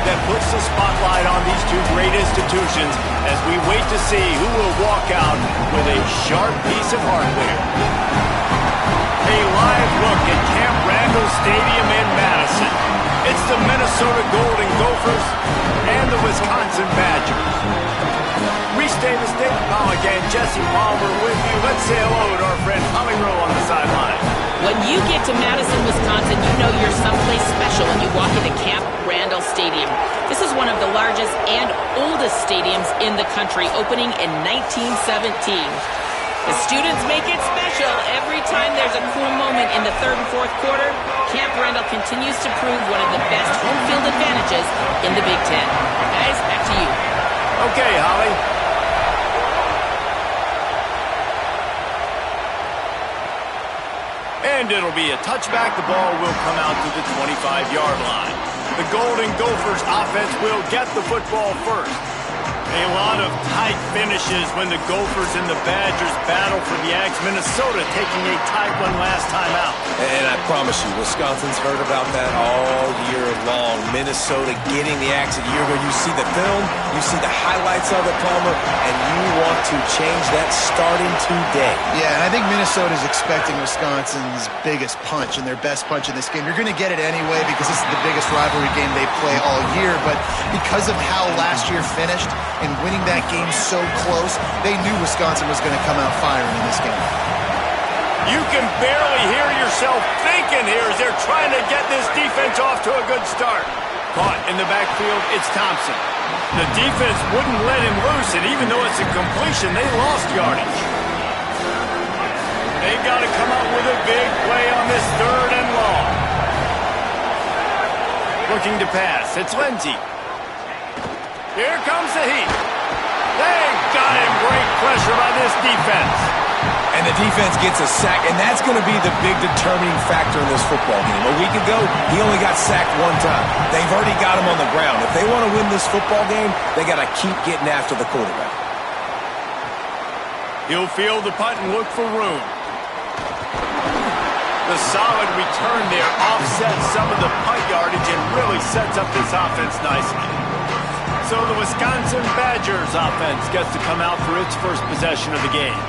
that puts the spotlight on these two great institutions as we wait to see who will walk out with a sharp piece of hardware. A live look at Camp Randall Stadium in Madison. It's the Minnesota Golden Gophers and the Wisconsin Badgers. Reese Davis, David Pollack, and Jesse Palmer with you. Let's say hello to our friend Holly Rowe on the sideline. When you get to Madison, Wisconsin, you know you're someplace special when you walk into Camp Randall Stadium. This is one of the largest and oldest stadiums in the country, opening in 1917. The students make it special. Every time there's a cool moment in the third and fourth quarter, Camp Randall continues to prove one of the best home field advantages in the Big Ten. Guys, back to you. Okay, Holly. And it'll be a touchback. The ball will come out to the 25-yard line. The Golden Gophers offense will get the football first. A lot of tight finishes when the Gophers and the Badgers battle for the Ags. Minnesota taking a tight one last time out. And I promise you, Wisconsin's heard about that all year long. Minnesota getting the Ags a year ago. You see the film, you see the highlights of it, Palmer, and you want to change that starting today. Yeah, and I think Minnesota's expecting Wisconsin's biggest punch and their best punch in this game. You're going to get it anyway because this is the biggest rivalry game they play all year. But because of how last year finished, and winning that game so close, they knew Wisconsin was going to come out firing in this game. You can barely hear yourself thinking here as they're trying to get this defense off to a good start. Caught in the backfield, it's Thompson. The defense wouldn't let him loose, and even though it's a completion, they lost yardage. They got to come up with a big play on this third and long. Looking to pass, it's Lindsey. Here comes the heat. They got him. Great pressure by this defense. And the defense gets a sack, and that's going to be the big determining factor in this football game. A week ago, he only got sacked one time. They've already got him on the ground. If they want to win this football game, they got to keep getting after the quarterback. He'll field the punt and look for room. The solid return there offsets some of the punt yardage and really sets up this offense nicely. So the Wisconsin Badgers offense gets to come out for its first possession of the game.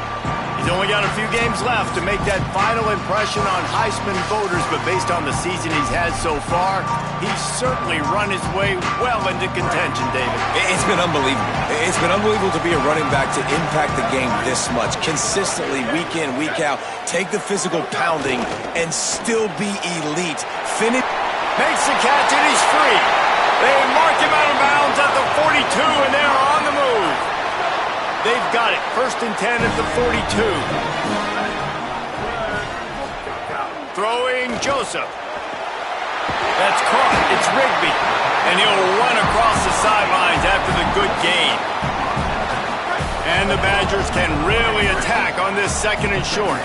He's only got a few games left to make that final impression on Heisman voters, but based on the season he's had so far, he's certainly run his way well into contention, David. It's been unbelievable. It's been unbelievable to be a running back to impact the game this much. Consistently, week in, week out, take the physical pounding and still be elite. Finish. Makes the catch and he's free. They mark him out of bounds at the 42, and they're on the move. They've got it. 1st and 10 at the 42. Throwing Joseph. That's caught. It's Rigby. And he'll run across the sidelines after the good gain. And the Badgers can really attack on this 2nd and short.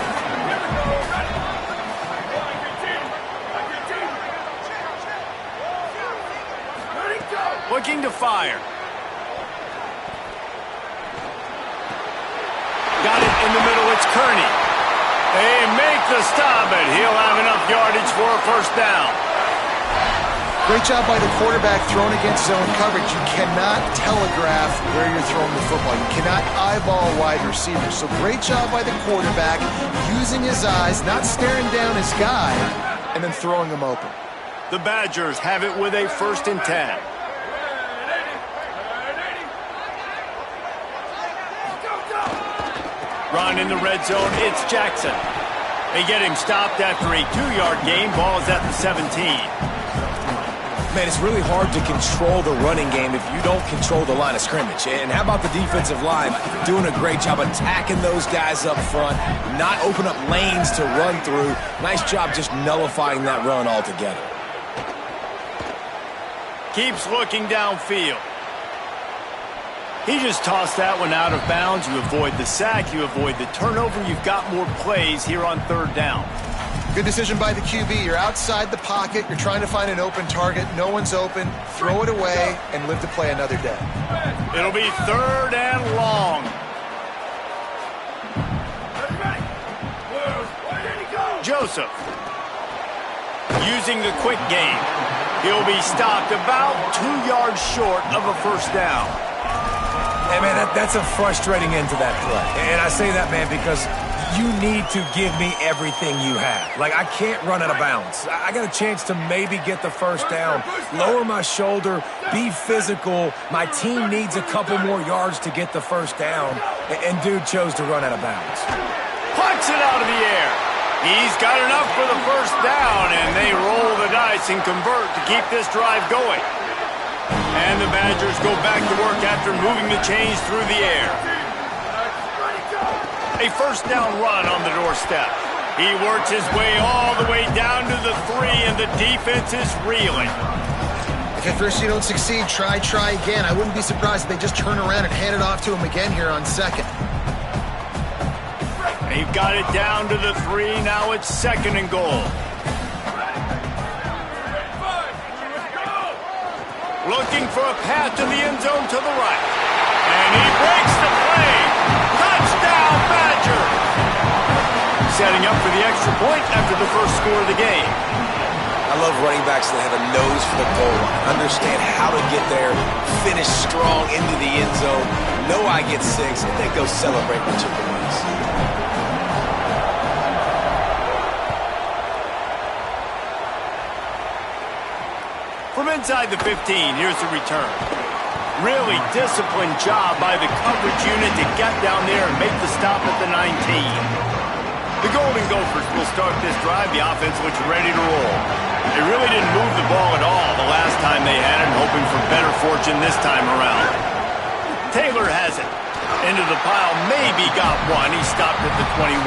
Looking to fire. Got it in the middle, it's Kearney. They make the stop, and he'll have enough yardage for a 1st down. Great job by the quarterback throwing against zone coverage. You cannot telegraph where you're throwing the football. You cannot eyeball wide receivers. So great job by the quarterback using his eyes, not staring down his guy, and then throwing him open. The Badgers have it with a 1st and 10. Run in the red zone, it's Jackson. They get him stopped after a 2-yard gain. Ball is at the 17. Man, it's really hard to control the running game if you don't control the line of scrimmage. And how about the defensive line doing a great job attacking those guys up front, not open up lanes to run through. Nice job just nullifying that run altogether. Keeps looking downfield. He just tossed that one out of bounds. You avoid the sack, you avoid the turnover. You've got more plays here on 3rd down. Good decision by the QB. You're outside the pocket. You're trying to find an open target. No one's open. Throw it away and live to play another day. It'll be 3rd and long. Joseph using the quick game. He'll be stopped about 2 yards short of a first down. Hey, man, that's a frustrating end to that play. And I say that, man, because you need to give me everything you have. Like, I can't run out of bounds. I got a chance to maybe get the first down, lower my shoulder, be physical. My team needs a couple more yards to get the first down. And dude chose to run out of bounds. Punts it out of the air. He's got enough for the first down, and they roll the dice and convert to keep this drive going. And the Badgers go back to work after moving the chains through the air. A first down run on the doorstep. He works his way all the way down to the 3, and the defense is reeling. If at first you don't succeed, try again. I wouldn't be surprised if they just turn around and hand it off to him again here on second. They've got it down to the 3. Now it's 2nd and goal. Looking for a path to the end zone to the right. And he breaks the play. Touchdown, Badger! Setting up for the extra point after the first score of the game. I love running backs that have a nose for the goal line. Understand how to get there, finish strong into the end zone, know I get 6, and then go celebrate with chicken wings. From inside the 15, here's the return. Really disciplined job by the coverage unit to get down there and make the stop at the 19. The Golden Gophers will start this drive. The offense looks ready to roll. They really didn't move the ball at all the last time they had it, hoping for better fortune this time around. Taylor has it. Into the pile, maybe got one. He stopped at the 21.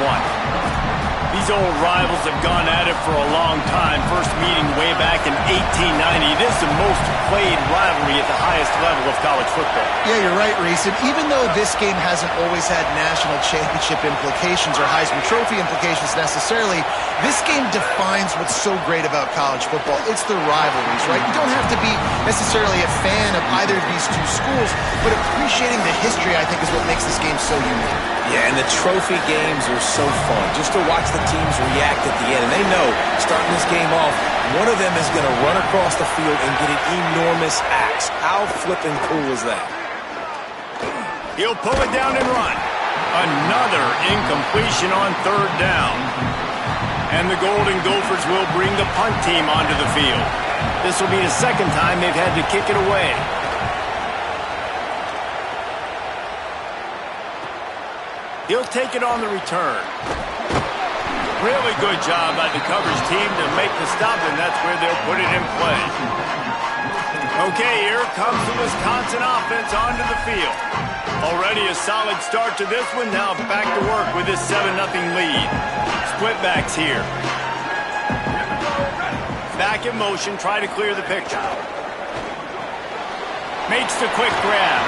These old rivals have gone at it for a long time. First meeting way back in 1890. This is the most played rivalry at the highest level of college football. Yeah, you're right, Reese. And even though this game hasn't always had national championship implications or Heisman Trophy implications necessarily, this game defines what's so great about college football. It's the rivalries, right? You don't have to be necessarily a fan of either of these two schools, but appreciating the history, I think, is what makes this game so unique. Yeah, and the trophy games are so fun. Just to watch the teams react at the end. And they know, starting this game off, one of them is going to run across the field and get an enormous axe. How flipping cool is that? He'll pull it down and run. Another incompletion on 3rd down. And the Golden Gophers will bring the punt team onto the field. This will be the 2nd time they've had to kick it away. He'll take it on the return. Really good job by the coverage team to make the stop, and that's where they'll put it in play. Okay, here comes the Wisconsin offense onto the field. Already a solid start to this one. Now back to work with this 7-0 lead. Split backs here. Back in motion, try to clear the picture. Makes the quick grab.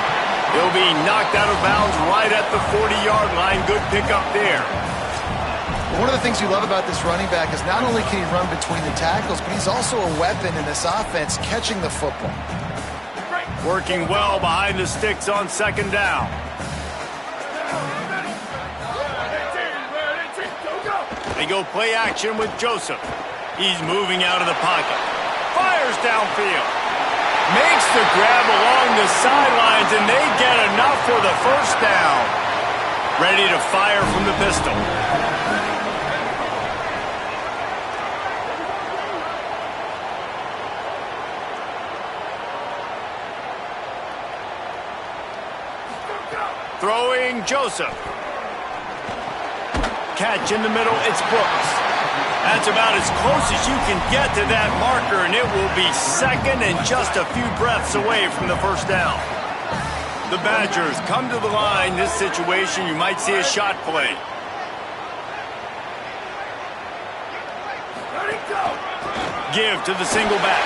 He'll be knocked out of bounds right at the 40-yard line. Good pickup there. One of the things you love about this running back is not only can he run between the tackles, but he's also a weapon in this offense, catching the football. Working well behind the sticks on 2nd down. They go play action with Joseph. He's moving out of the pocket. Fires downfield. Makes the grab along the sidelines, and they get enough for the first down. Ready to fire from the pistol. Throwing Joseph. Catch in the middle, it's Brooks. That's about as close as you can get to that marker, and it will be 2nd and just a few breaths away from the first down. The Badgers come to the line. This situation, you might see a shot play. Give to the single back.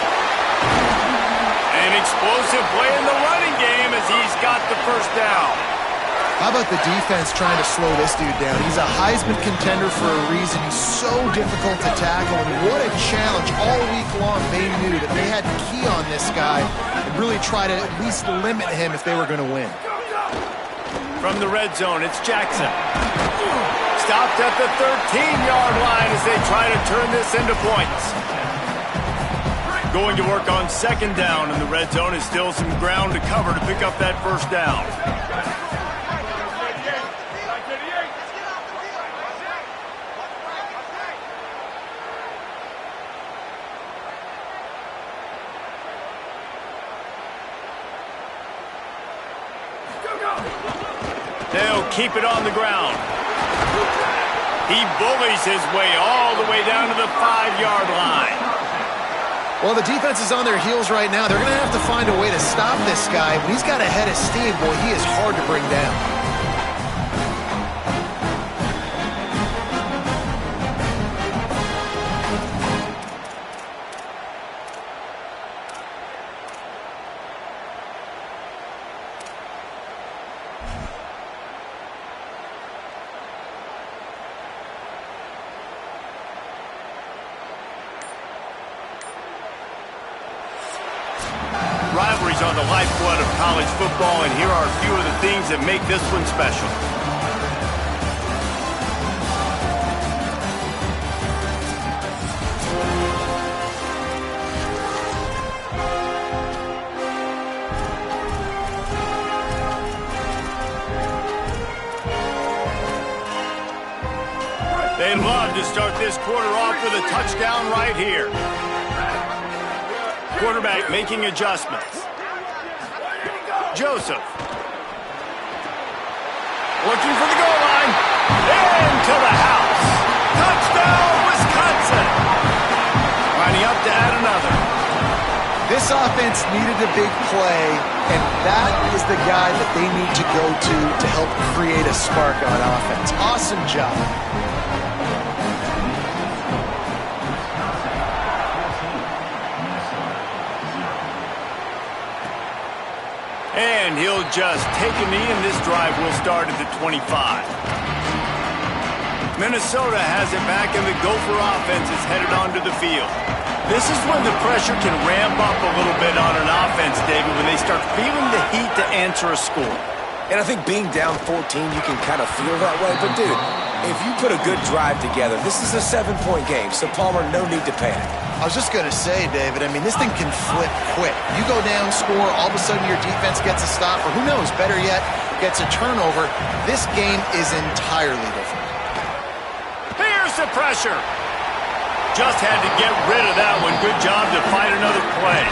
An explosive play in the running game as he's got the first down. How about the defense trying to slow this dude down? He's a Heisman contender for a reason. He's so difficult to tackle, and what a challenge all week long. They knew that they had to key on this guy and really try to at least limit him if they were going to win. From the red zone, it's Jackson. Stopped at the 13-yard line as they try to turn this into points. Going to work on second down, and the red zone is still some ground to cover to pick up that first down. They'll keep it on the ground. He bullies his way all the way down to the 5-yard line. Well, the defense is on their heels right now. They're going to have to find a way to stop this guy. When he's got a head of steam, boy, he is hard to bring down. Rivalries are the lifeblood of college football, and here are a few of the things that make this one special. They love to start this quarter off with a touchdown right here. Quarterback making adjustments. Joseph. Looking for the goal line. Into the house. Touchdown, Wisconsin. Lining up to add another. This offense needed a big play, and that is the guy that they need to go to help create a spark on offense. Awesome job. And he'll just take a knee, and this drive will start at the 25. Minnesota has it back, and the Gopher offense is headed onto the field. This is when the pressure can ramp up a little bit on an offense, David, when they start feeling the heat to answer a score. And I think being down 14, you can kind of feel that way. But, dude, if you put a good drive together, this is a 7-point game, so, Palmer, no need to panic. I was just going to say, David, I mean, this thing can flip quick. You go down, score, all of a sudden your defense gets a stop, or who knows, better yet, gets a turnover. This game is entirely different. Here's the pressure. Just had to get rid of that one. Good job to find another play.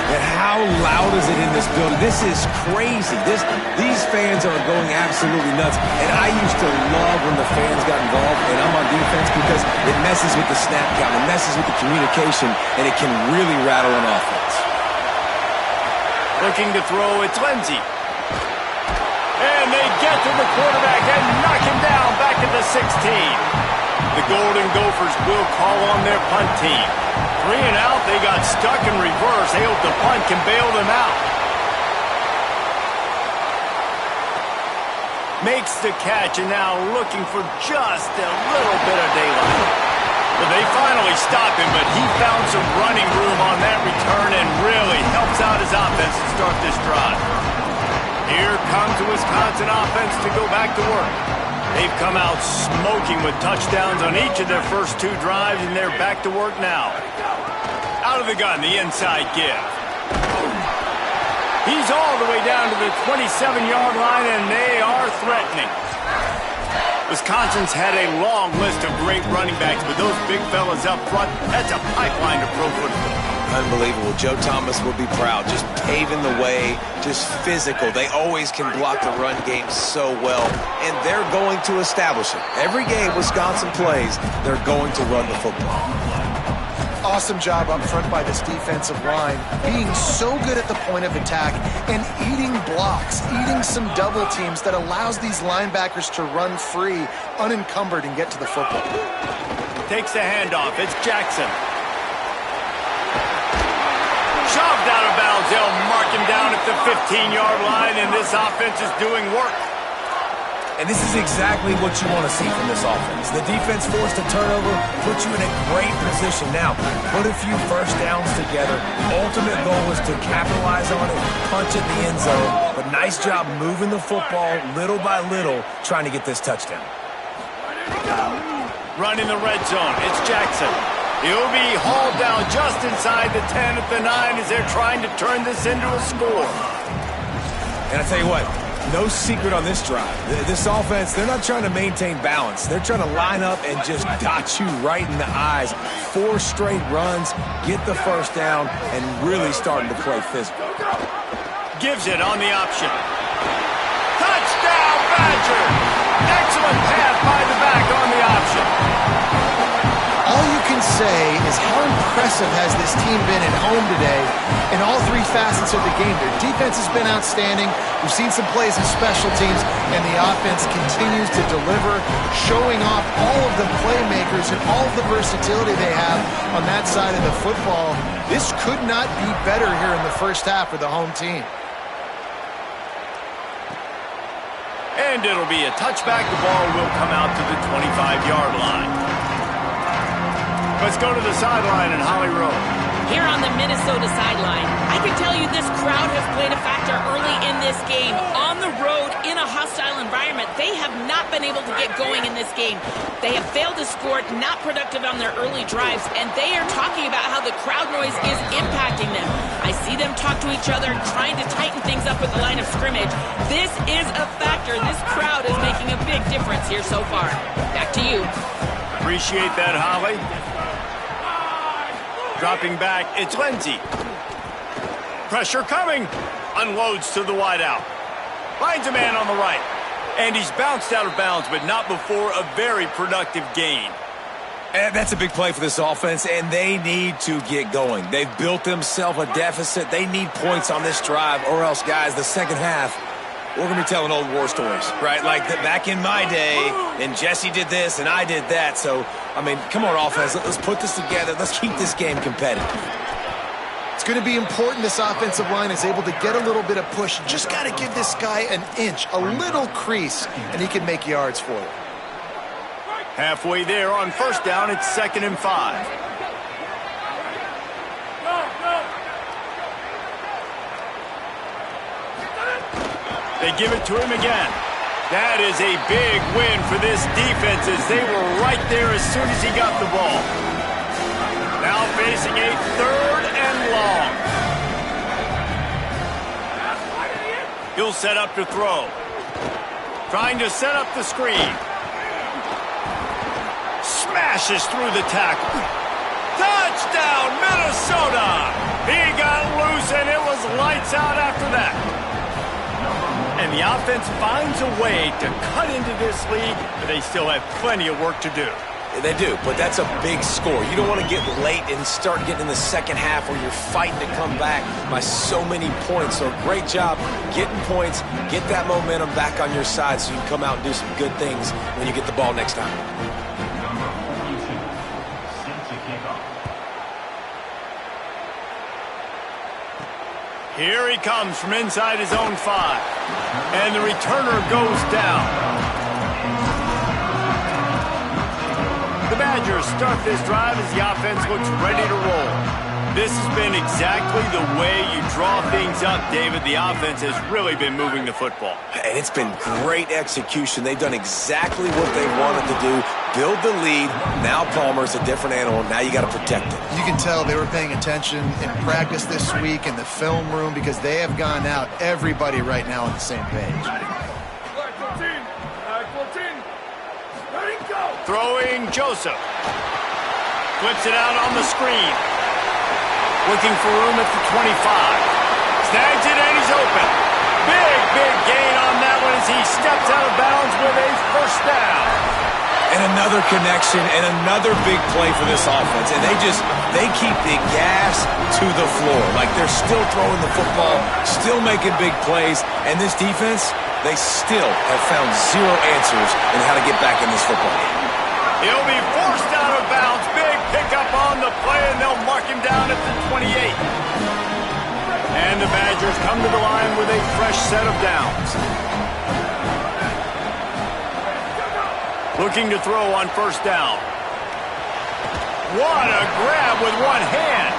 And how loud is it in this building? This is crazy. These fans are going absolutely nuts. And I used to love when the fans got involved, and I'm on defense, because it messes with the snap count, it messes with the communication, and it can really rattle an offense. Looking to throw, it's Lindsey. And they get to the quarterback and knock him down back at the 16. The Golden Gophers will call on their punt team. 3 and out, they got stuck in reverse. They hope the punt can bail them out. Makes the catch, and now looking for just a little bit of daylight. Well, they finally stop him, but he found some running room on that return and really helps out his offense to start this drive. Here comes the Wisconsin offense to go back to work. They've come out smoking with touchdowns on each of their first 2 drives, and they're back to work now. Out of the gun, the inside give. He's all the way down to the 27-yard line, and they are threatening. Wisconsin's had a long list of great running backs, but those big fellas up front, that's a pipeline to pro football. Unbelievable. Joe Thomas will be proud. Just paving the way, just physical. They always can block the run game so well, and they're going to establish it. Every game Wisconsin plays, they're going to run the football. Awesome job up front by this defensive line, being so good at the point of attack and eating blocks, eating some double teams that allows these linebackers to run free, unencumbered, and get to the football. Takes the handoff. It's Jackson. Shoved out of bounds. They'll mark him down at the 15-yard line, and this offense is doing work. And this is exactly what you want to see from this offense. The defense forced a turnover, puts you in a great position. Now, put a few first downs together. Ultimate goal is to capitalize on it, punch at the end zone. But nice job moving the football little by little, trying to get this touchdown. Run in the red zone. It's Jackson. He'll be hauled down just inside the 10 at the 9 as they're trying to turn this into a score. And I tell you what, no secret on this drive. This offense, they're not trying to maintain balance. They're trying to line up and just dot you right in the eyes. 4 straight runs, get the first down, and really starting to play physical. Gives it on the option. Touchdown, Badger! Excellent pass by the back on the option. All you can say is how impressive has this team been at home today in all 3 facets of the game. Their defense has been outstanding. We've seen some plays in special teams, and the offense continues to deliver, showing off all of the playmakers and all of the versatility they have on that side of the football. This could not be better here in the first half for the home team. And it'll be a touchback. The ball will come out to the 25-yard line. Let's go to the sideline in Holly Rowe. Here on the Minnesota sideline, I can tell you this crowd has played a factor early in this game. On the road, in a hostile environment, they have not been able to get going in this game. They have failed to score, not productive on their early drives, and they are talking about how the crowd noise is impacting them. I see them talk to each other, trying to tighten things up at the line of scrimmage. This is a factor. This crowd is making a big difference here so far. Back to you. Appreciate that, Holly. Dropping back, it's Lindsey. Pressure coming. Unloads to the wideout. Finds a man on the right. And he's bounced out of bounds, but not before a very productive gain. And that's a big play for this offense, and they need to get going. They've built themselves a deficit. They need points on this drive, or else, guys, the second half, we're going to be telling old war stories, right? Like back in my day, and Jesse did this, and I did that. So, I mean, come on, offense. Let's put this together. Let's keep this game competitive. It's going to be important this offensive line is able to get a little bit of push. You just got to give this guy an inch, a little crease, and he can make yards for you. Halfway there on first down, it's 2nd and 5. They give it to him again. That is a big win for this defense as they were right there as soon as he got the ball. Now facing a 3rd and long. He'll set up to throw. Trying to set up the screen. Smashes through the tackle. Touchdown, Minnesota! He got loose and it was lights out after that. And the offense finds a way to cut into this lead, but they still have plenty of work to do. They do, but that's a big score. You don't want to get late and start getting in the second half where you're fighting to come back by so many points. So great job getting points, get that momentum back on your side so you can come out and do some good things when you get the ball next time. Here he comes from inside his own 5. And the returner goes down. The Badgers start this drive as the offense looks ready to roll. This has been exactly the way you draw things up, David. The offense has really been moving the football. And it's been great execution. They've done exactly what they wanted to do. Build the lead. Now Palmer's a different animal. Now you got to protect it. You can tell they were paying attention in practice this week in the film room because they have gone out, everybody right now on the same page. Throwing Joseph. Flips it out on the screen. Looking for room at the 25. Snags it and he's open. Big gain on that one as he steps out of bounds with a first down. And another connection and another big play for this offense. And they keep the gas to the floor. Like they're still throwing the football, still making big plays. And this defense, they still have found zero answers in how to get back in this football game. He'll be forced out of bounds. Big pickup on the play, and they'll mark him down at the 28. And the Badgers come to the line with a fresh set of downs. Looking to throw on first down. What a grab with one hand.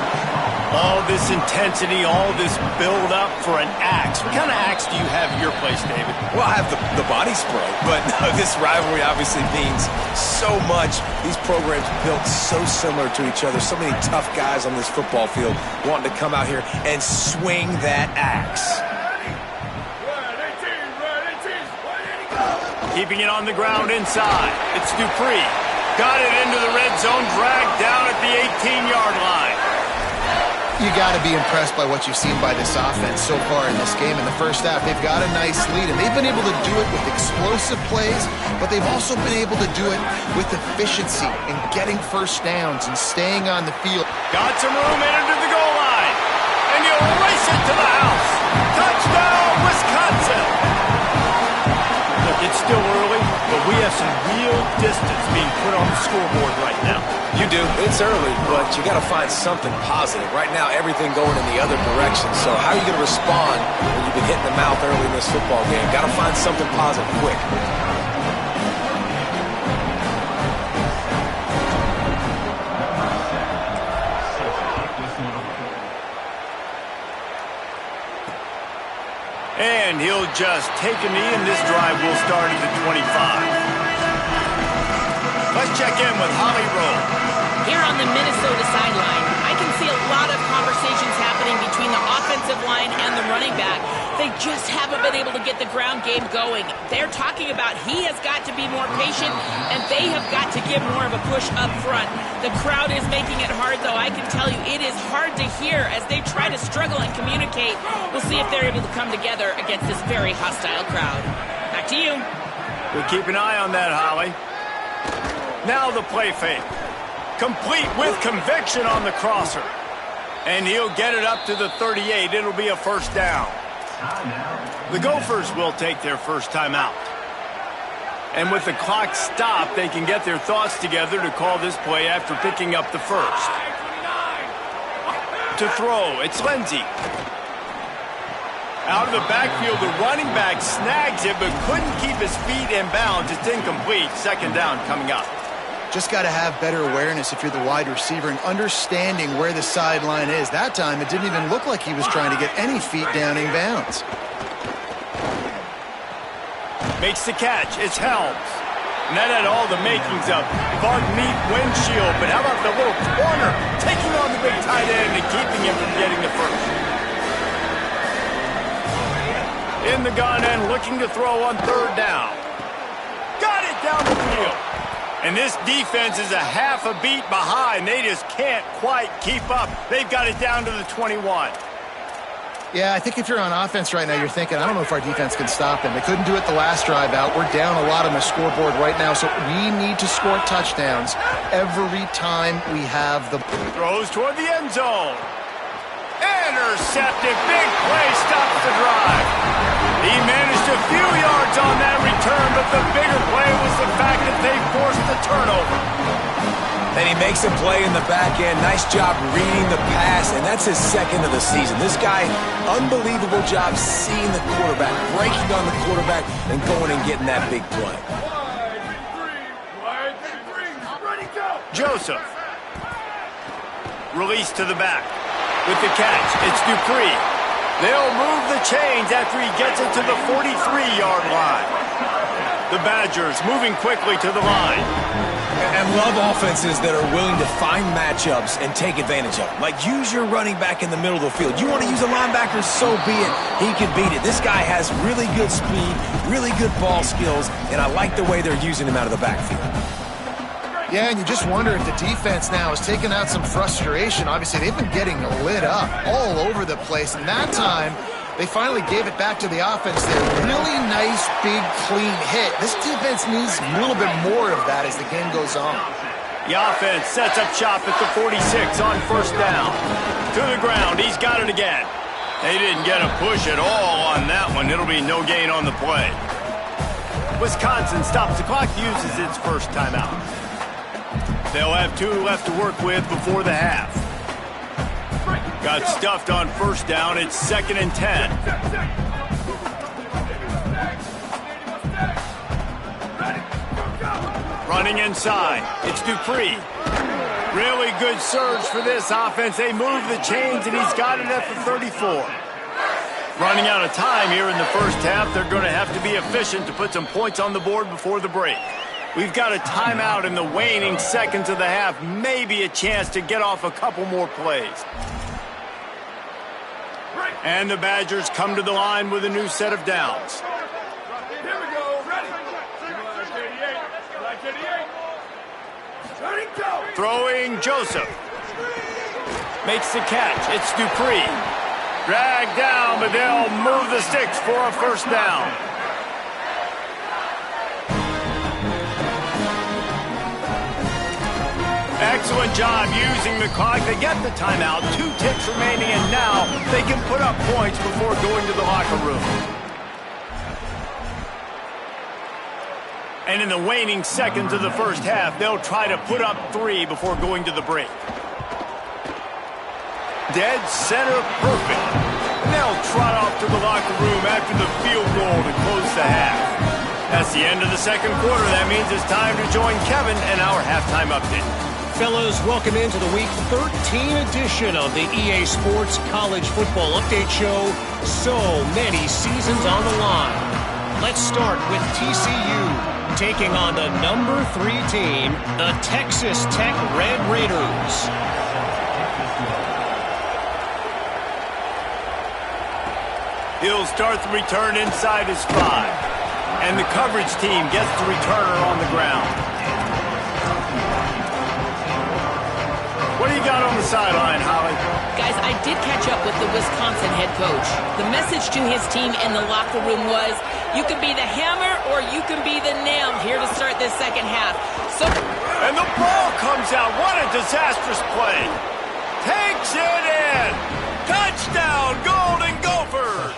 All this intensity, all this build-up for an axe. What kind of axe do you have at your place, David? Well, I have the body spray, but no, this rivalry obviously means so much. These programs built so similar to each other. So many tough guys on this football field wanting to come out here and swing that axe. Keeping it on the ground inside. It's Dupree. Got it into the red zone, dragged down at the 18-yard line. You got to be impressed by what you've seen by this offense so far in this game. In the first half, they've got a nice lead, and they've been able to do it with explosive plays, but they've also been able to do it with efficiency and getting first downs and staying on the field. Got some room into the goal line, and he'll race it to the house. Touchdown, Wisconsin! Look, it's still early, but we have some real distance being put on the scoreboard right now. You do. It's early, but you got to find something positive. Right now, everything going in the other direction. So how are you going to respond when you've been hit in the mouth early in this football game? Got to find something positive quick. And he'll just take a knee, and this drive will start at the 25. Let's check in with Holly Rowe. Here on the Minnesota sideline, I can see a lot of conversations happening between the offensive line and the running back. They just haven't been able to get the ground game going. They're talking about he has got to be more patient, and they have got to give more of a push up front. The crowd is making it hard, though. I can tell you it is hard to hear as they try to struggle and communicate. We'll see if they're able to come together against this very hostile crowd. Back to you. We'll keep an eye on that, Holly. Now the play fake. Complete with conviction on the crosser. And he'll get it up to the 38. It'll be a first down. The Gophers will take their first time out. And with the clock stopped, they can get their thoughts together to call this play after picking up the first. To throw, it's Lindsey. Out of the backfield, the running back snags it, but couldn't keep his feet in bounds. It's incomplete. Second down coming up. Just got to have better awareness if you're the wide receiver and understanding where the sideline is. That time, it didn't even look like he was trying to get any feet down in bounds. Makes the catch. It's Helms. And that had all the makings of Bug Meat windshield. But how about the little corner taking on the big tight end and keeping him from getting the first? In the gun and looking to throw on third down. Got it down the field. And this defense is a half a beat behind. They just can't quite keep up. They've got it down to the 21. Yeah, I think if you're on offense right now, you're thinking, I don't know if our defense can stop them. They couldn't do it the last drive out. We're down a lot on the scoreboard right now, so we need to score touchdowns every time we have the... Throws toward the end zone. Intercepted. Big play stops the drive. He managed a few yards on that return, but the bigger play was the fact that they forced the turnover. And he makes a play in the back end. Nice job reading the pass, and that's his second of the season. This guy, unbelievable job seeing the quarterback, breaking on the quarterback, and going and getting that big play. Joseph. Release to the back. With the catch, it's Dupree. They'll move the chains after he gets it to the 43-yard line. The Badgers moving quickly to the line. And love offenses that are willing to find matchups and take advantage of them. Like, use your running back in the middle of the field. You want to use a linebacker, so be it. He can beat it. This guy has really good speed, really good ball skills, and I like the way they're using him out of the backfield. Yeah, and you just wonder if the defense now is taking out some frustration. Obviously, they've been getting lit up all over the place, and that time, they finally gave it back to the offense there. Really nice, big, clean hit. This defense needs a little bit more of that as the game goes on. The offense sets up shop at the 46 on first down. To the ground, he's got it again. They didn't get a push at all on that one. It'll be no gain on the play. Wisconsin stops the clock, uses its first timeout. They'll have 2 left to work with before the half. Got stuffed on first down. It's 2nd and 10. Running inside. It's Dupree. Really good surge for this offense. They move the chains, and he's got it at the 34. Running out of time here in the first half. They're going to have to be efficient to put some points on the board before the break. We've got a timeout in the waning seconds of the half. Maybe a chance to get off a couple more plays. And the Badgers come to the line with a new set of downs. Here we go. Ready. Black 88. Ready, go. Throwing Joseph. Makes the catch. It's Dupree. Dragged down, but they'll move the sticks for a first down. Excellent job using the clock. They get the timeout. 2 ticks remaining, and now they can put up points before going to the locker room. And in the waning seconds of the first half, they'll try to put up 3 before going to the break. Dead center perfect. And they'll trot off to the locker room after the field goal to close the half. That's the end of the second quarter. That means it's time to join Kevin and our halftime update. Fellas, welcome into the Week 13 edition of the EA Sports College Football Update Show. So many seasons on the line. Let's start with TCU taking on the number 3 team, the Texas Tech Red Raiders. He'll start the return inside his 5. And the coverage team gets the returner on the ground. What do you got on the sideline, Holly? Guys, I did catch up with the Wisconsin head coach. The message to his team in the locker room was, you can be the hammer or you can be the nail here to start this second half. And the ball comes out. What a disastrous play. Takes it in. Touchdown, Golden Gophers.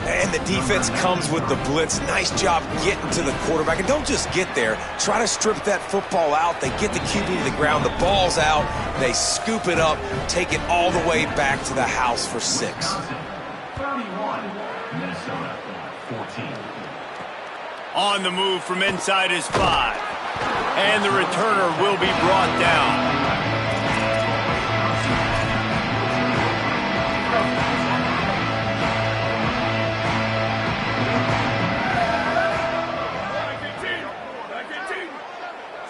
And the defense comes with the blitz. Nice job getting to the quarterback. And don't just get there. Try to strip that football out. They get the QB to the ground. The ball's out. They scoop it up, take it all the way back to the house for 6. 31, Minnesota 14. On the move from inside his 5. And the returner will be brought down.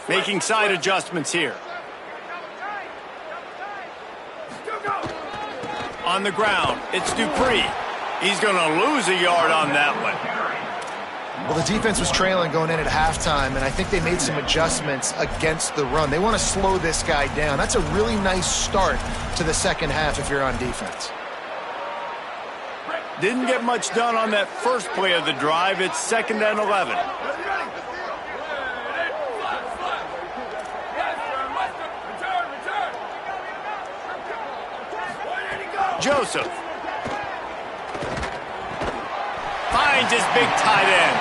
Making side adjustments here. On the ground, it's Dupree. He's going to lose a yard on that one. Well, the defense was trailing going in at halftime, and I think they made some adjustments against the run. They want to slow this guy down. That's a really nice start to the second half if you're on defense. Didn't get much done on that first play of the drive. It's 2nd and 11. Joseph finds his big tight end.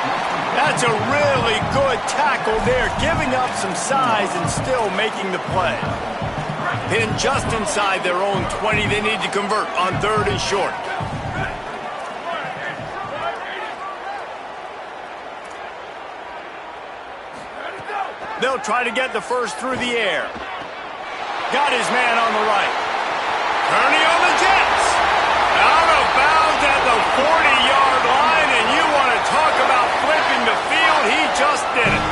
That's a really good tackle there, giving up some size and still making the play. Pinned just inside their own 20. They need to convert on 3rd and short. They'll try to get the first through the air. Got his man on the right. Kearney on the Jets. Out of bounds at the 40-yard line, and you want to talk about flipping the field, he just did it.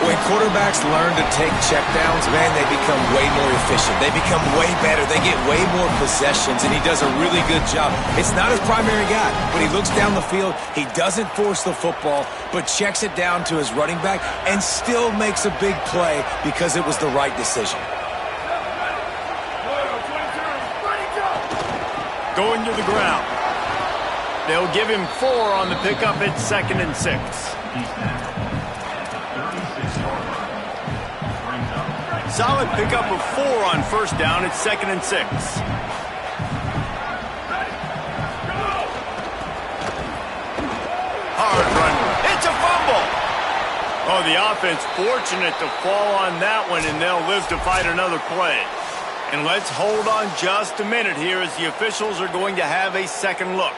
When quarterbacks learn to take checkdowns, man, they become way more efficient. They become way better. They get way more possessions, and he does a really good job. It's not his primary guy, but he looks down the field. He doesn't force the football, but checks it down to his running back and still makes a big play because it was the right decision. Going to the ground. They'll give him 4 on the pickup. It's 2nd and 6. Solid pickup of 4 on first down. It's 2nd and 6. Hard run. It's a fumble. Oh, the offense fortunate to fall on that one, and they'll live to fight another play. And let's hold on just a minute here as the officials are going to have a second look.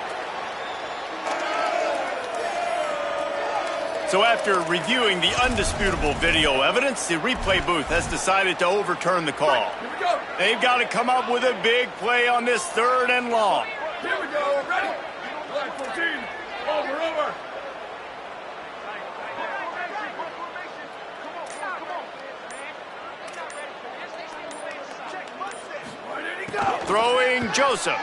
So after reviewing the undisputable video evidence, the replay booth has decided to overturn the call. They've got to come up with a big play on this 3rd and long. Here we go. Ready. Line 14. Over. Where did he go? Throwing Joseph.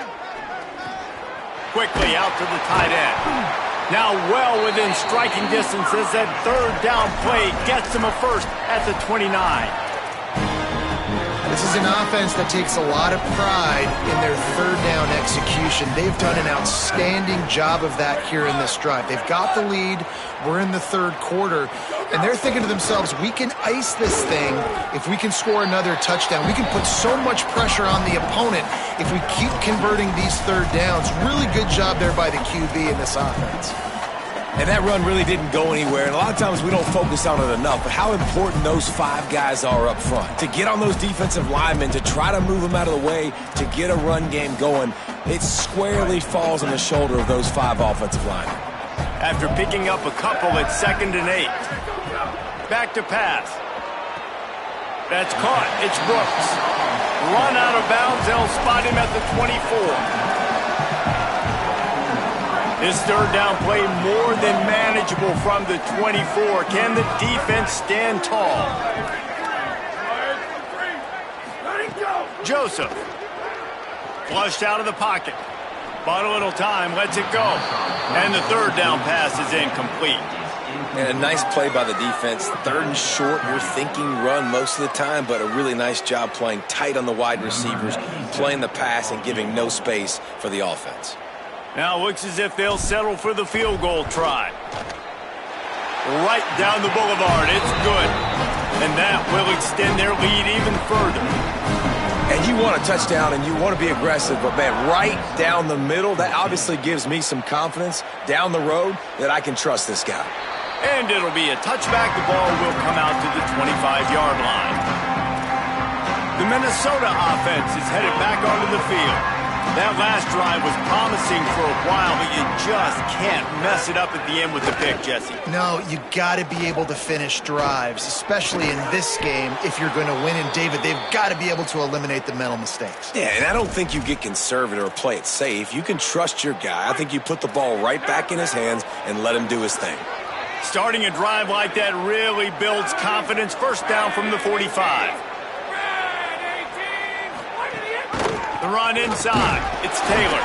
Quickly out to the tight end. Now well within striking distance as that 3rd down play gets him a first at the 29. This is an offense that takes a lot of pride in their 3rd down execution. They've done an outstanding job of that here in this drive. They've got the lead. We're in the 3rd quarter, and they're thinking to themselves, we can ice this thing if we can score another touchdown. We can put so much pressure on the opponent if we keep converting these 3rd downs. Really good job there by the QB in this offense. And that run really didn't go anywhere. And a lot of times we don't focus on it enough, but how important those 5 guys are up front. To get on those defensive linemen, to try to move them out of the way, to get a run game going, it squarely falls on the shoulder of those 5 offensive linemen. After picking up a couple at 2nd and 8. Back to pass. That's caught. It's Brooks. Run out of bounds. They'll spot him at the 24. This 3rd down play more than manageable from the 24. Can the defense stand tall? Joseph. Flushed out of the pocket. Bought a little time, lets it go. And the 3rd down pass is incomplete. And a nice play by the defense. 3rd and short, you're thinking run most of the time, but a really nice job playing tight on the wide receivers, playing the pass and giving no space for the offense. Now looks as if they'll settle for the field goal try. Right down the boulevard. It's good. And that will extend their lead even further. And you want a touchdown and you want to be aggressive, but man, right down the middle, that obviously gives me some confidence down the road that I can trust this guy. And it'll be a touchback. The ball will come out to the 25-yard line. The Minnesota offense is headed back onto the field. That last drive was promising for a while, but you just can't mess it up at the end with the pick, Jesse. No, you got to be able to finish drives, especially in this game. If you're going to win, and David, they've got to be able to eliminate the mental mistakes. Yeah, and I don't think you get conservative or play it safe. You can trust your guy. I think you put the ball right back in his hands and let him do his thing. Starting a drive like that really builds confidence. 1st down from the 45. The run inside. It's Taylor.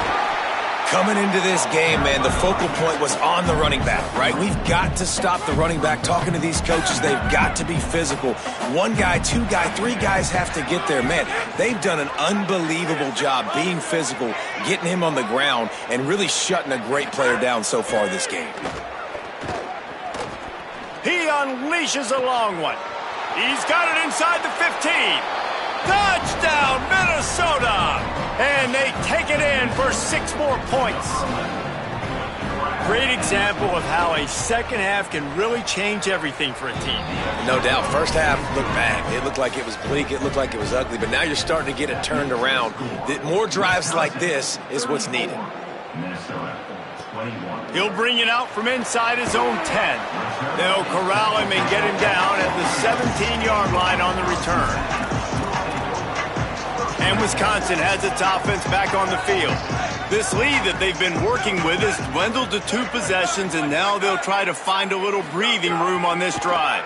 Coming into this game, man, the focal point was on the running back, right? We've got to stop the running back. Talking to these coaches, they've got to be physical. 1 guy, 2 guy, 3 guys have to get there. Man, they've done an unbelievable job being physical, getting him on the ground, and really shutting a great player down so far this game. He unleashes a long one. He's got it inside the 15. Touchdown, Minnesota! And they take it in for 6 more points. Great example of how a second half can really change everything for a team. No doubt. First half looked bad. It looked like it was bleak. It looked like it was ugly. But now you're starting to get it turned around. More drives like this is what's needed. He'll bring it out from inside his own 10. They'll corral him and get him down at the 17-yard line on the return. And Wisconsin has its offense back on the field. This lead that they've been working with has dwindled to 2 possessions, and now they'll try to find a little breathing room on this drive.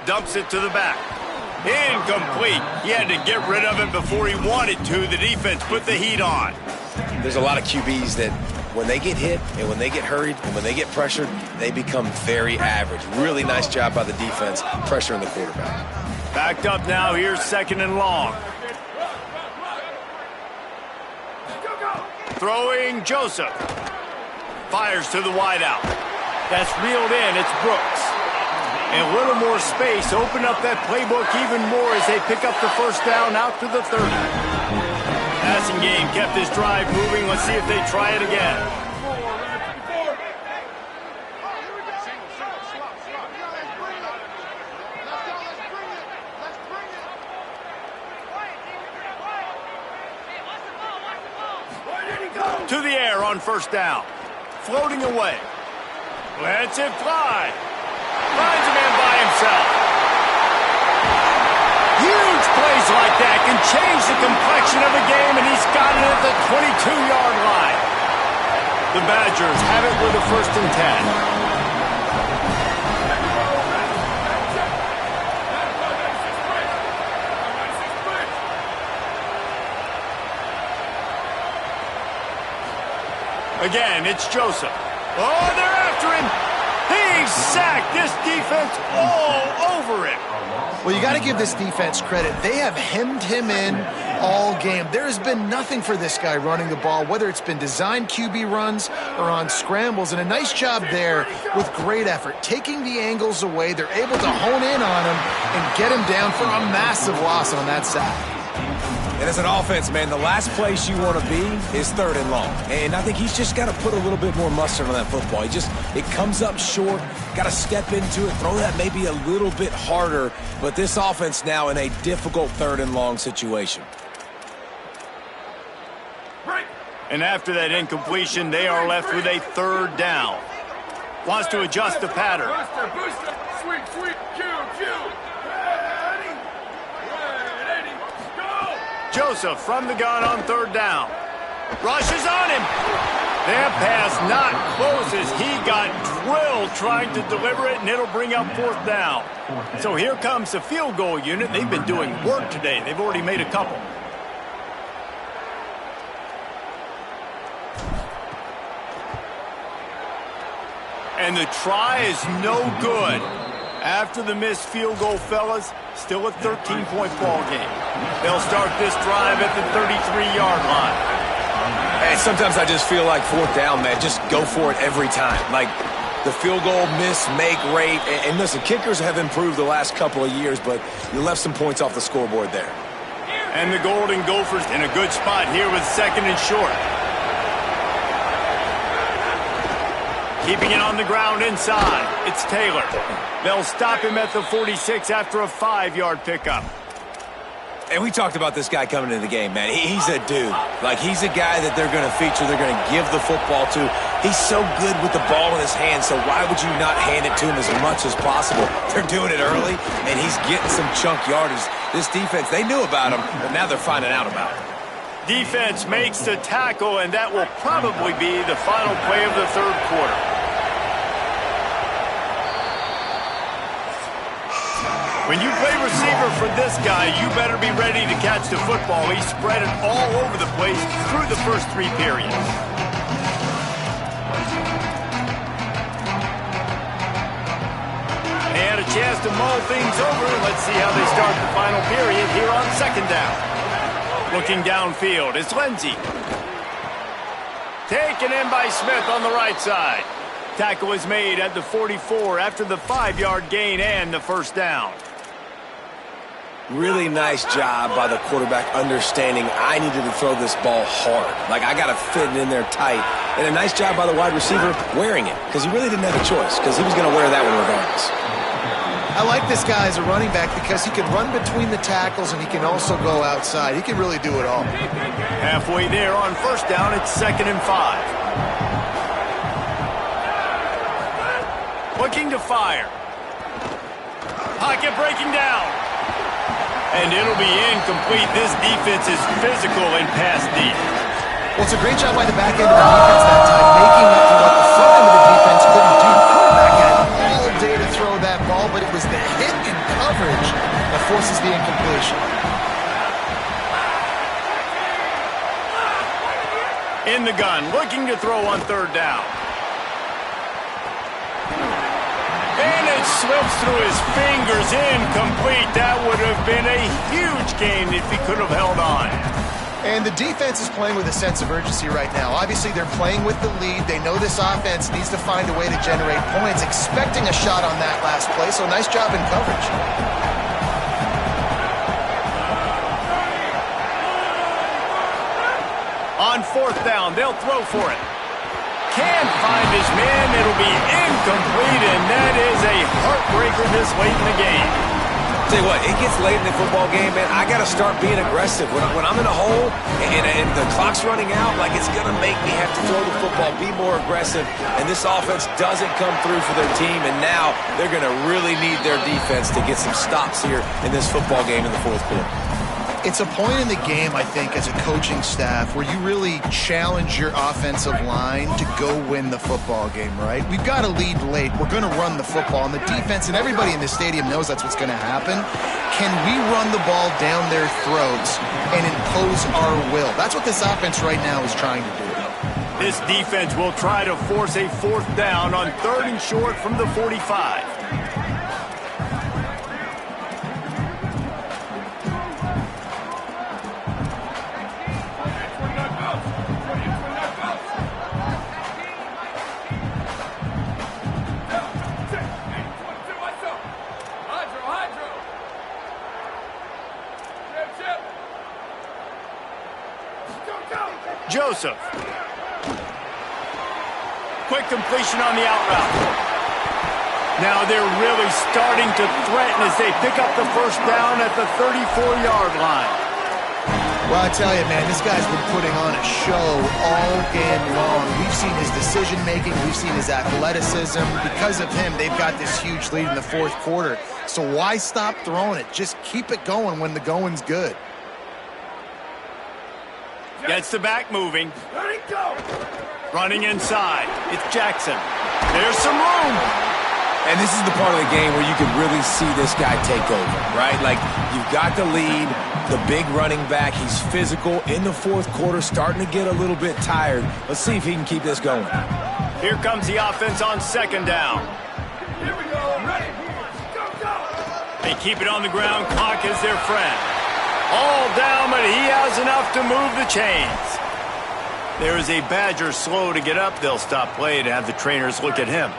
Dumps it to the back. Incomplete. He had to get rid of it before he wanted to. The defense put the heat on. There's a lot of QBs that when they get hit and when they get hurried and when they get pressured, they become very average. Really nice job by the defense pressuring the quarterback. Backed up now. Here's 2nd and long. Throwing Joseph. Fires to the wideout. That's reeled in. It's Brooks. And a little more space. Open up that playbook even more as they pick up the 1st down out to the 30. Passing game kept this drive moving. Let's see if they try it again. To the air on 1st down. Floating away. Lets it fly. Finds a man by himself. Huge plays like that can change the complexion of a game, and he's got it at the 22-yard line. The Badgers have it with a 1st and 10. Again, it's Joseph. Oh, they're after him. He's sacked. This defense all over him. Well, you got to give this defense credit. They have hemmed him in all game. There has been nothing for this guy running the ball, whether it's been designed QB runs or on scrambles, and a nice job there with great effort. Taking the angles away, they're able to hone in on him and get him down for a massive loss on that sack. And as an offense, man, the last place you want to be is 3rd and long. And I think he's just got to put a little bit more mustard on that football. It comes up short, got to step into it, throw that maybe a little bit harder. But this offense now in a difficult 3rd and long situation. And after that incompletion, they are left with a 3rd down. Wants to adjust the pattern. Booster. Sweet. Q. Joseph from the gun on 3rd down. Rushes on him. That pass not close as he got drilled trying to deliver it, and it'll bring up 4th down. So here comes the field goal unit. They've been doing work today. They've already made a couple. And the try is no good. After the missed field goal, fellas, still a 13-point ball game. They'll start this drive at the 33-yard line. And sometimes I just feel like 4th down, man. Just go for it every time. Like the field goal miss-make rate. And listen, kickers have improved the last couple of years, but you left some points off the scoreboard there. And the Golden Gophers in a good spot here with 2nd and short. Keeping it on the ground inside. It's Taylor. They'll stop him at the 46 after a 5-yard pickup. And we talked about this guy coming into the game, man. He's a dude. Like, he's a guy that they're going to feature, they're going to give the football to. He's so good with the ball in his hands, so why would you not hand it to him as much as possible? They're doing it early, and he's getting some chunk yardage. This defense, they knew about him, but now they're finding out about him. Defense makes the tackle, and that will probably be the final play of the 3rd quarter. When you play receiver for this guy, you better be ready to catch the football. He spread it all over the place through the first 3 periods. They had a chance to mull things over. Let's see how they start the final period here on 2nd down. Looking downfield, it's Lindsey. Taken in by Smith on the right side. Tackle is made at the 44 after the 5-yard gain and the 1st down. Really nice job by the quarterback understanding I needed to throw this ball hard. Like, I got to fit it in there tight. And a nice job by the wide receiver wearing it, because he really didn't have a choice, because he was going to wear that one regardless. I like this guy as a running back because he can run between the tackles and he can also go outside. He can really do it all. Halfway there on 1st down, it's 2nd and 5. Looking to fire. Pocket breaking down. And it'll be incomplete. This defense is physical and pass deep. Well, it's a great job by the back end of the defense that time, making up for what the front end of the defense couldn't do. The quarterback had all day to throw that ball, but it was the hit in coverage that forces the incompletion. In the gun, looking to throw on 3rd down. And it slips through his fingers, incomplete. That would have been a huge gain if he could have held on. And the defense is playing with a sense of urgency right now. Obviously, they're playing with the lead. They know this offense needs to find a way to generate points, expecting a shot on that last play, so nice job in coverage. On 4th down, they'll throw for it. Can't find his man. It'll be incomplete, and that is a heartbreaker this late in the game. Tell you what, it gets late in the football game, man. I got to start being aggressive. When I'm in a hole and the clock's running out, like it's going to make me have to throw the football, be more aggressive. And this offense doesn't come through for their team, and now they're going to really need their defense to get some stops here in this football game in the fourth quarter. It's a point in the game, I think, as a coaching staff where you really challenge your offensive line to go win the football game, right? We've got to lead late. We're going to run the football. And the defense and everybody in the stadium knows that's what's going to happen. Can we run the ball down their throats and impose our will? That's what this offense right now is trying to do. This defense will try to force a fourth down on 3rd and short from the 45. Joseph. Quick completion on the out route. Now they're really starting to threaten as they pick up the first down at the 34-yard line. Well, I tell you, man, this guy's been putting on a show all game long. We've seen his decision-making. We've seen his athleticism. Because of him, they've got this huge lead in the fourth quarter. So why stop throwing it? Just keep it going when the going's good. Gets the back moving. Running inside. It's Jackson. There's some room. And this is the part of the game where you can really see this guy take over, right? Like, you've got the lead, the big running back. He's physical in the fourth quarter, starting to get a little bit tired. Let's see if he can keep this going. Here comes the offense on 2nd down. Here we go. Ready. Go, go. They keep it on the ground. Clock is their friend. All down, but he has enough to move the chains. There is a Badger slow to get up. They'll stop play to have the trainers look at him.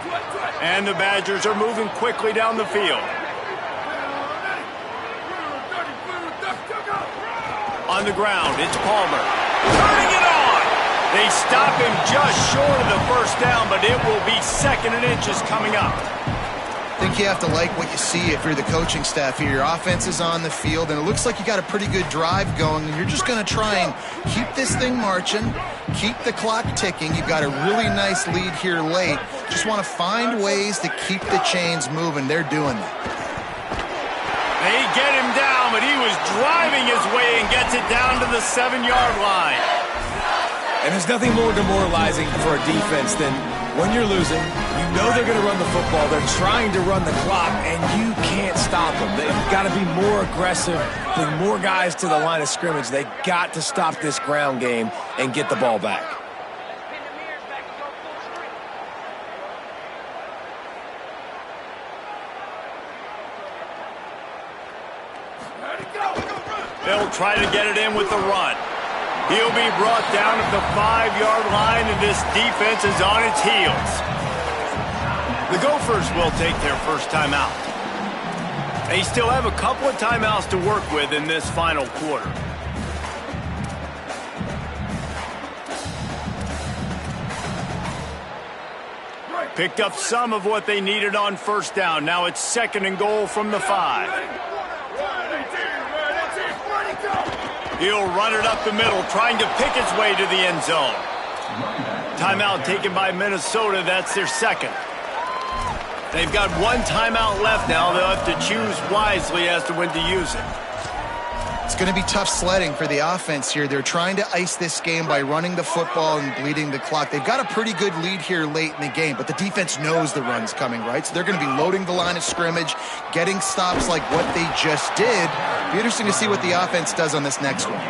And the Badgers are moving quickly down the field. On the ground, it's Palmer. Turning it on! They stop him just short of the first down, but it will be 2nd and inches coming up. I think you have to like what you see if you're the coaching staff here. Your offense is on the field, and it looks like you got a pretty good drive going, and you're just going to try and keep this thing marching, keep the clock ticking. You've got a really nice lead here late. Just want to find ways to keep the chains moving. They're doing that. They get him down, but he was driving his way and gets it down to the 7-yard line. And there's nothing more demoralizing for a defense than when you're losing, you know they're going to run the football. They're trying to run the clock, and you can't stop them. They've got to be more aggressive, bring more guys to the line of scrimmage. They got to stop this ground game and get the ball back. They'll try to get it in with the run. He'll be brought down at the 5-yard line, and this defense is on its heels. The Gophers will take their first timeout. They still have a couple of timeouts to work with in this final quarter. Picked up some of what they needed on first down. Now it's 2nd and goal from the 5. He'll run it up the middle, trying to pick his way to the end zone. Timeout taken by Minnesota. That's their 2nd. They've got 1 timeout left now. They'll have to choose wisely as to when to use it. It's going to be tough sledding for the offense here. They're trying to ice this game by running the football and bleeding the clock. They've got a pretty good lead here late in the game, but the defense knows the run's coming, right? So they're going to be loading the line of scrimmage, getting stops like what they just did. Be interesting to see what the offense does on this next one.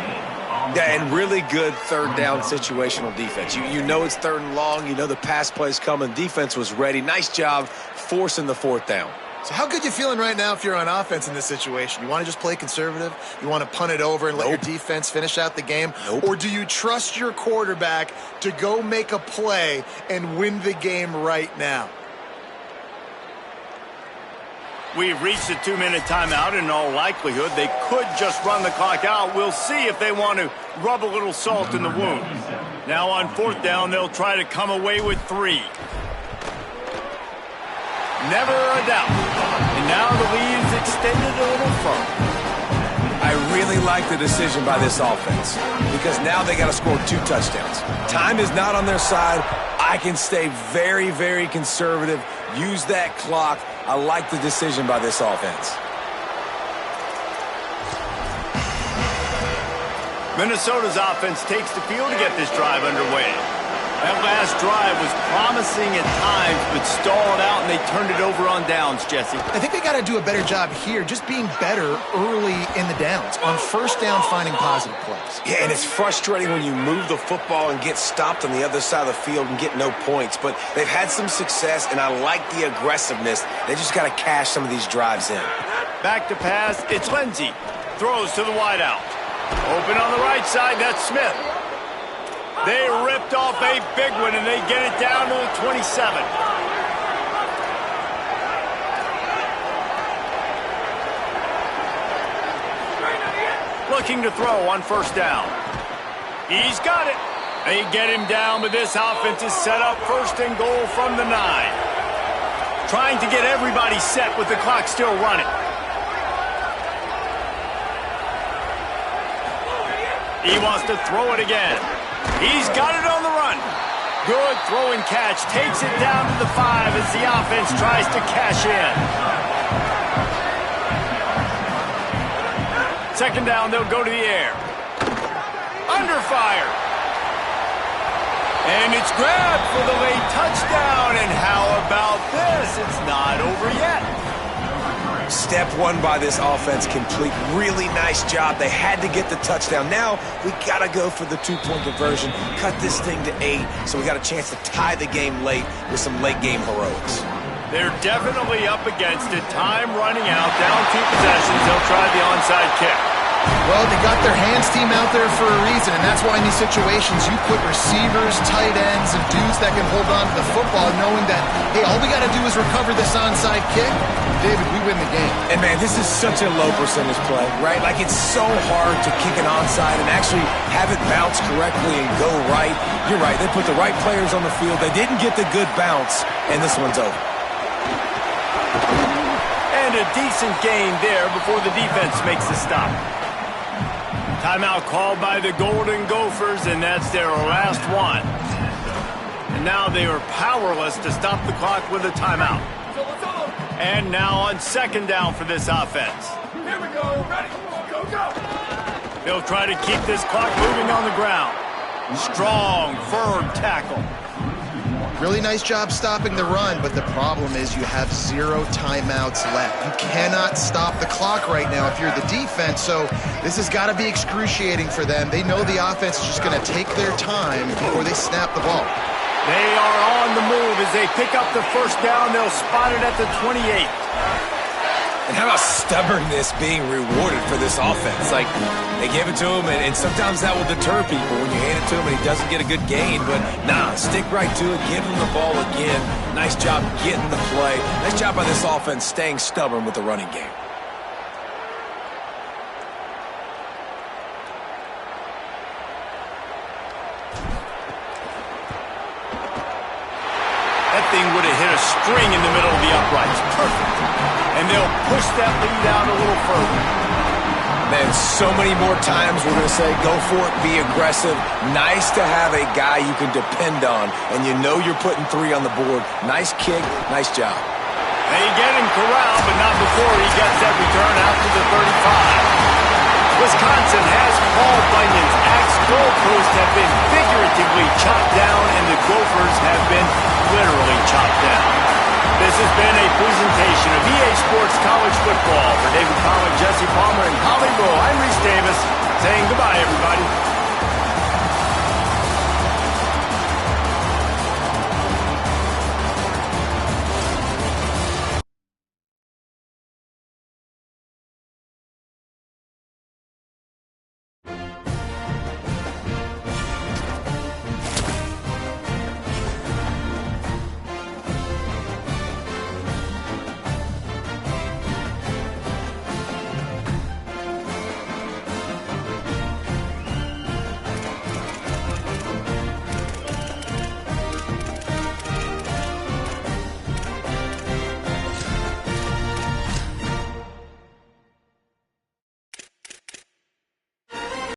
Yeah, and really good 3rd down situational defense. You know it's 3rd and long. You know the pass play's coming. Defense was ready. Nice job forcing the 4th down. So how good you feeling right now if you're on offense in this situation? You want to just play conservative? You want to punt it over and let your defense finish out the game? Or do you trust your quarterback to go make a play and win the game right now? We've reached a 2-minute timeout. In all likelihood, they could just run the clock out. We'll see if they want to rub a little salt in the wound. Now on 4th down, they'll try to come away with 3. Never a doubt. And now the lead is extended a little further. I really like the decision by this offense because now they got to score 2 touchdowns. Time is not on their side. I can stay very, very conservative, use that clock. I like the decision by this offense. Minnesota's offense takes the field to get this drive underway. That last drive was promising at times, but stalled out, and they turned it over on downs, Jesse. I think they got to do a better job here, just being better early in the downs. On first down, finding positive plays. Yeah, and it's frustrating when you move the football and get stopped on the other side of the field and get no points. But they've had some success, and I like the aggressiveness. They just got to cash some of these drives in. Back to pass, it's Lindsey. Throws to the wideout. Open on the right side, that's Smith. They ripped off a big one, and they get it down to the 27. Looking to throw on first down. He's got it. They get him down, but this offense is set up first and goal from the 9. Trying to get everybody set with the clock still running. He wants to throw it again. He's got it on the run. Good throw and catch. Takes it down to the 5 as the offense tries to cash in. Second down, they'll go to the air. Under fire. And it's grabbed for the late touchdown. And how about this? It's not over yet. Step 1 by this offense complete. Really nice job. They had to get the touchdown. Now we got to go for the 2-point conversion. Cut this thing to 8 so we got a chance to tie the game late with some late game heroics. They're definitely up against it. Time running out. Down 2 possessions. They'll try the onside kick. Well, they got their hands team out there for a reason, and that's why in these situations you put receivers, tight ends, and dudes that can hold on to the football, knowing that, hey, all we got to do is recover this onside kick. David, we win the game. And, man, this is such a low percentage play, right? Like, it's so hard to kick an onside and actually have it bounce correctly and go right. You're right. They put the right players on the field. They didn't get the good bounce, and this one's over. And a decent gain there before the defense makes the stop. Timeout called by the Golden Gophers, and that's their last one. And now they are powerless to stop the clock with a timeout. And now on second down for this offense. Here we go. Ready? Go, go. They'll try to keep this clock moving on the ground. Strong, firm tackle. Really nice job stopping the run, but the problem is you have 0 timeouts left. You cannot stop the clock right now if you're the defense, so this has got to be excruciating for them. They know the offense is just going to take their time before they snap the ball. They are on the move as they pick up the first down. They'll spot it at the 28. And how about stubbornness being rewarded for this offense? Like, they gave it to him, and sometimes that will deter people when you hand it to him and he doesn't get a good gain. But, nah, stick right to it. Give him the ball again. Nice job getting the play. Nice job by this offense staying stubborn with the running game. That thing would have hit a string in the middle of the uprights. Perfect. And they'll push that lead out a little further. Man, so many more times we're going to say, go for it, be aggressive. Nice to have a guy you can depend on, and you know you're putting 3 on the board. Nice kick, nice job. They get him corralled, but not before he gets that return out to the 35. Wisconsin has Paul Bunyan's axe goalposts have been figuratively chopped down, and the Gophers have been literally chopped down. This has been a presentation of EA Sports College Football. For David Pollack, Jesse Palmer, and Holly Rowe, I'm Reese Davis saying goodbye, everybody.